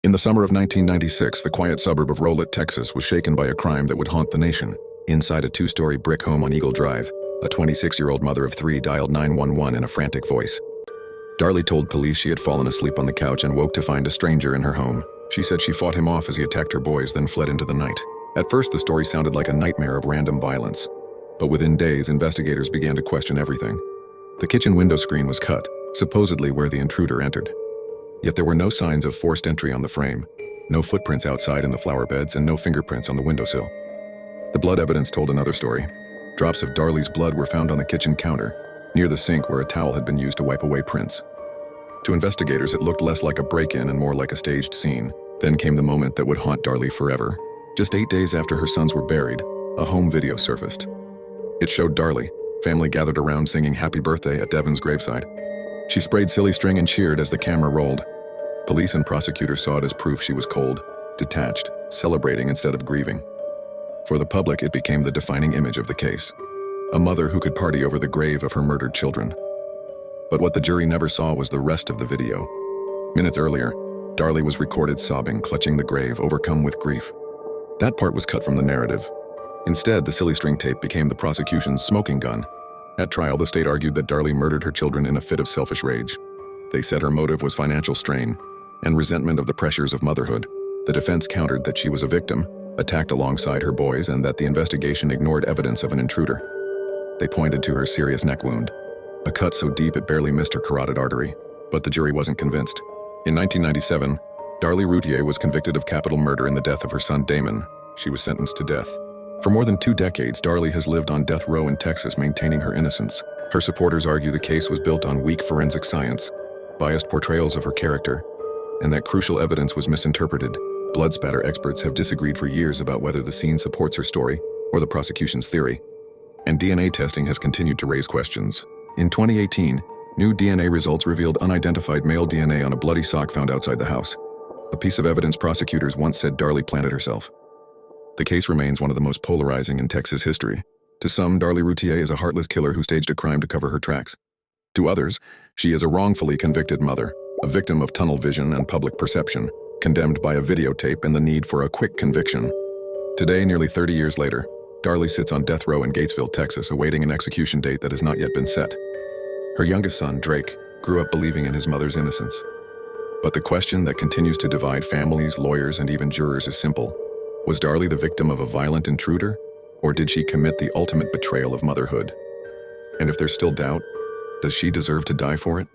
In the summer of 1996, the quiet suburb of Rolette, Texas was shaken by a crime that would haunt the nation. Inside a two-story brick home on Eagle Drive, a 26-year-old mother of three dialed 911 in a frantic voice. Darlie told police she had fallen asleep on the couch and woke to find a stranger in her home. She said she fought him off as he attacked her boys, then fled into the night. At first, the story sounded like a nightmare of random violence. But within days, investigators began to question everything. The kitchen window screen was cut, supposedly where the intruder entered. Yet there were no signs of forced entry on the frame, no footprints outside in the flower beds, and no fingerprints on the windowsill. The blood evidence told another story. Drops of Darlie's blood were found on the kitchen counter, near the sink where a towel had been used to wipe away prints. To investigators, it looked less like a break-in and more like a staged scene. Then came the moment that would haunt Darlie forever. Just 8 days after her sons were buried, a home video surfaced. It showed Darlie, family gathered around singing Happy Birthday at Devon's graveside. She sprayed silly string and cheered as the camera rolled. Police and prosecutors saw it as proof she was cold, detached, celebrating instead of grieving. For the public, it became the defining image of the case. A mother who could party over the grave of her murdered children. But what the jury never saw was the rest of the video. Minutes earlier, Darlie was recorded sobbing, clutching the grave, overcome with grief. That part was cut from the narrative. Instead, the silly string tape became the prosecution's smoking gun. At trial, the state argued that Darlie murdered her children in a fit of selfish rage. They said her motive was financial strain and resentment of the pressures of motherhood. The defense countered that she was a victim, attacked alongside her boys, and that the investigation ignored evidence of an intruder. They pointed to her serious neck wound, a cut so deep it barely missed her carotid artery. But the jury wasn't convinced. In 1997, Darlie Routier was convicted of capital murder in the death of her son Damon. She was sentenced to death. For more than 2 decades, Darlie has lived on death row in Texas, maintaining her innocence. Her supporters argue the case was built on weak forensic science, biased portrayals of her character, and that crucial evidence was misinterpreted. Blood spatter experts have disagreed for years about whether the scene supports her story or the prosecution's theory. And DNA testing has continued to raise questions. In 2018, new DNA results revealed unidentified male DNA on a bloody sock found outside the house, a piece of evidence prosecutors once said Darlie planted herself. The case remains one of the most polarizing in Texas history. To some, Darlie Routier is a heartless killer who staged a crime to cover her tracks. To others, she is a wrongfully convicted mother, a victim of tunnel vision and public perception, condemned by a videotape and the need for a quick conviction. Today, nearly 30 years later, Darlie sits on death row in Gatesville, Texas, awaiting an execution date that has not yet been set. Her youngest son, Drake, grew up believing in his mother's innocence. But the question that continues to divide families, lawyers, and even jurors is simple. Was Darlie the victim of a violent intruder, or did she commit the ultimate betrayal of motherhood? And if there's still doubt, does she deserve to die for it?